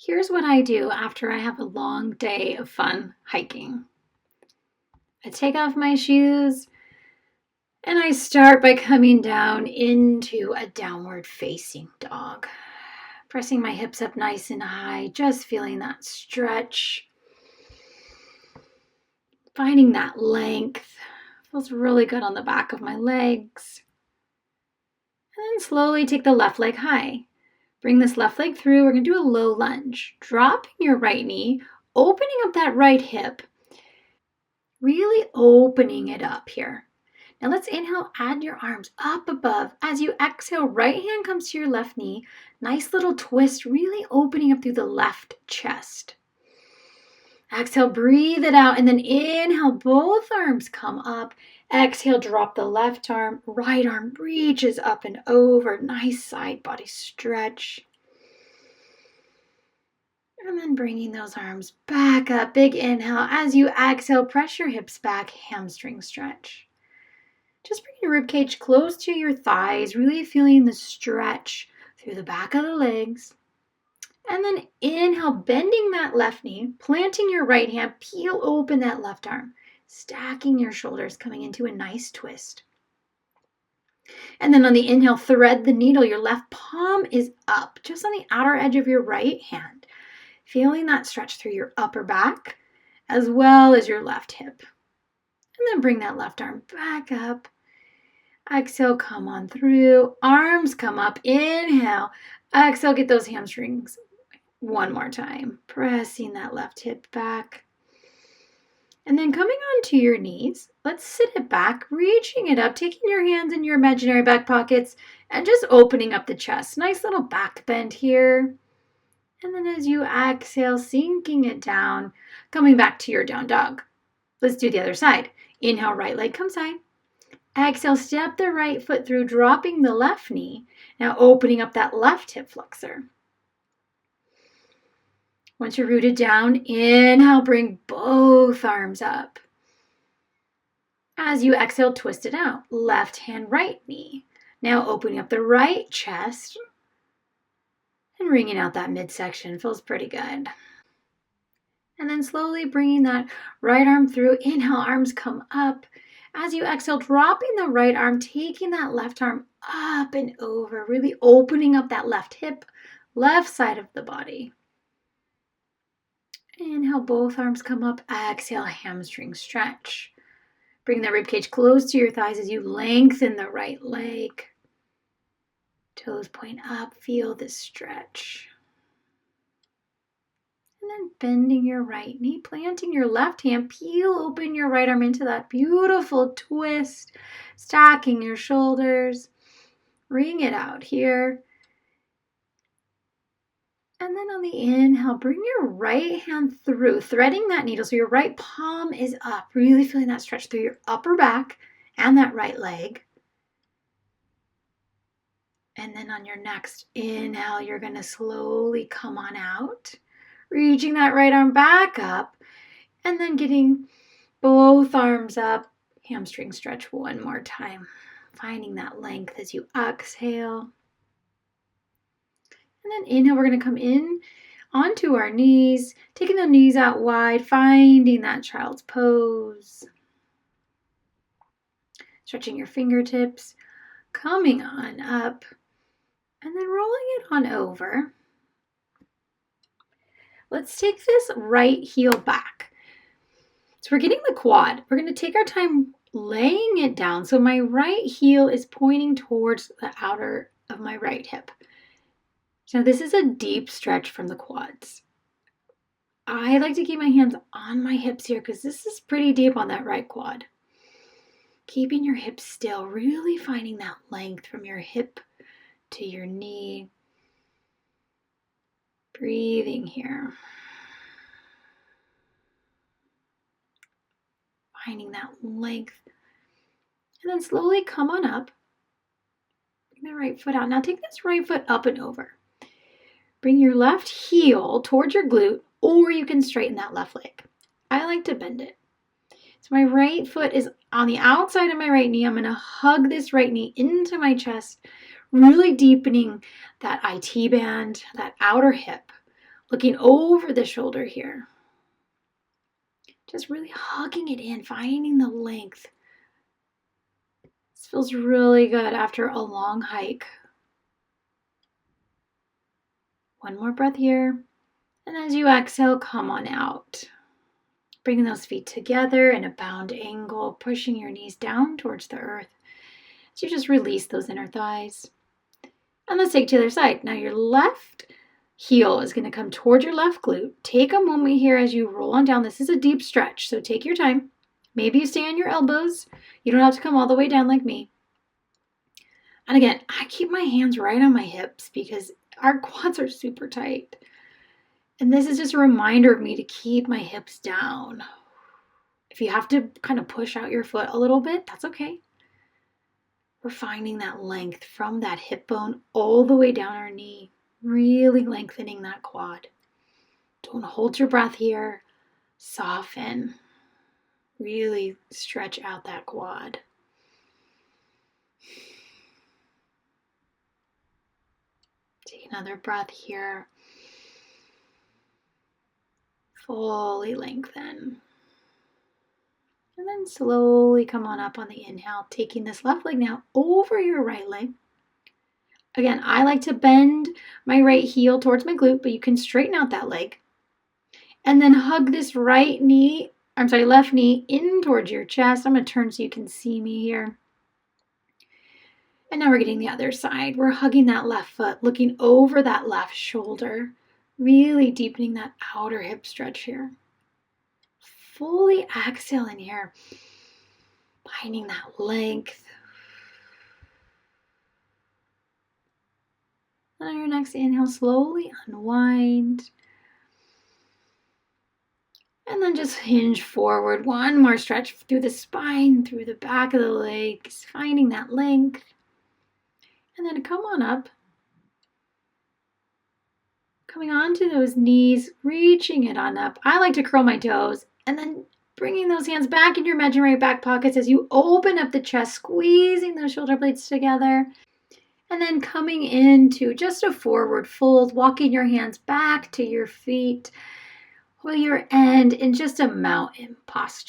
Here's what I do after I have a long day of fun hiking. I take off my shoes and I start by coming down into a downward facing dog. Pressing my hips up nice and high, just feeling that stretch. Finding that length. Feels really good on the back of my legs. And then slowly take the left leg high. Bring this left leg through. We're going to do a low lunge. Dropping your right knee, opening up that right hip. Really opening it up here. Now let's inhale, add your arms up above. As you exhale, right hand comes to your left knee. Nice little twist, really opening up through the left chest. Exhale, breathe it out, and then inhale, both arms come up. Exhale, drop the left arm, right arm reaches up and over. Nice side body stretch. And then bringing those arms back up. Big inhale. As you exhale, press your hips back, hamstring stretch. Just bring your ribcage close to your thighs, really feeling the stretch through the back of the legs. And then inhale, bending that left knee, planting your right hand, peel open that left arm, stacking your shoulders, coming into a nice twist. And then on the inhale, thread the needle. Your left palm is up, just on the outer edge of your right hand. Feeling that stretch through your upper back, as well as your left hip. And then bring that left arm back up. Exhale, come on through. Arms come up. Inhale. Exhale, get those hamstrings. One more time. Pressing that left hip back. And then coming onto your knees, let's sit it back, reaching it up, taking your hands in your imaginary back pockets, and just opening up the chest. Nice little back bend here. And then as you exhale, sinking it down, coming back to your down dog. Let's do the other side. Inhale, right leg comes high. Exhale, step the right foot through, dropping the left knee. Now opening up that left hip flexor. Once you're rooted down, inhale, bring both arms up. As you exhale, twist it out. Left hand, right knee. Now opening up the right chest and wringing out that midsection. Feels pretty good. And then slowly bringing that right arm through. Inhale, arms come up. As you exhale, dropping the right arm, taking that left arm up and over, really opening up that left hip, left side of the body. Inhale, both arms come up. Exhale, hamstring stretch. Bring the ribcage close to your thighs as you lengthen the right leg. Toes point up, feel this stretch. And then bending your right knee, planting your left hand, peel open your right arm into that beautiful twist, stacking your shoulders, wring it out here. And then on the inhale, bring your right hand through, threading that needle so your right palm is up, really feeling that stretch through your upper back and that right leg. And then on your next inhale, you're going to slowly come on out, reaching that right arm back up, and then getting both arms up, hamstring stretch one more time, finding that length as you exhale. And then inhale, we're going to come in onto our knees, taking the knees out wide, finding that child's pose. Stretching your fingertips, coming on up, and then rolling it on over. Let's take this right heel back. So we're getting the quad. We're going to take our time laying it down. So my right heel is pointing towards the outer of my right hip. So this is a deep stretch from the quads. I like to keep my hands on my hips here because this is pretty deep on that right quad. Keeping your hips still, really finding that length from your hip to your knee. Breathing here. Finding that length. And then slowly come on up. Bring the right foot out. Now take this right foot up and over. Bring your left heel towards your glute, or you can straighten that left leg. I like to bend it. So my right foot is on the outside of my right knee. I'm going to hug this right knee into my chest, really deepening that IT band, that outer hip, Looking over the shoulder here. Just really hugging it in, finding the length. This feels really good after a long hike. One more breath here. And as you exhale, come on out. Bringing those feet together in a bound angle, pushing your knees down towards the earth. So you just release those inner thighs. And let's take to the other side. Now your left heel is going to come toward your left glute. Take a moment here as you roll on down. This is a deep stretch, so take your time. Maybe you stay on your elbows. You don't have to come all the way down like me. And again, I keep my hands right on my hips because our quads are super tight. And this is just a reminder of me to keep my hips down. If you have to kind of push out your foot a little bit, that's okay. We're finding that length from that hip bone all the way down our knee, really lengthening that quad. Don't hold your breath here. Soften. Really stretch out that quad. Take another breath here. Fully lengthen. And then slowly come on up on the inhale, taking this left leg now over your right leg. Again, I like to bend my right heel towards my glute, but you can straighten out that leg. And then hug this left knee in towards your chest. I'm going to turn so you can see me here. And now we're getting the other side. We're hugging that left foot, looking over that left shoulder, really deepening that outer hip stretch here. Fully exhale in here, finding that length. And on your next inhale, slowly unwind. And then just hinge forward. One more stretch through the spine, through the back of the legs, finding that length. And then come on up. Coming onto those knees, reaching it on up. I like to curl my toes. And then bringing those hands back in your imaginary back pockets as you open up the chest, squeezing those shoulder blades together. And then coming into just a forward fold, walking your hands back to your feet, while you're in just a mountain posture.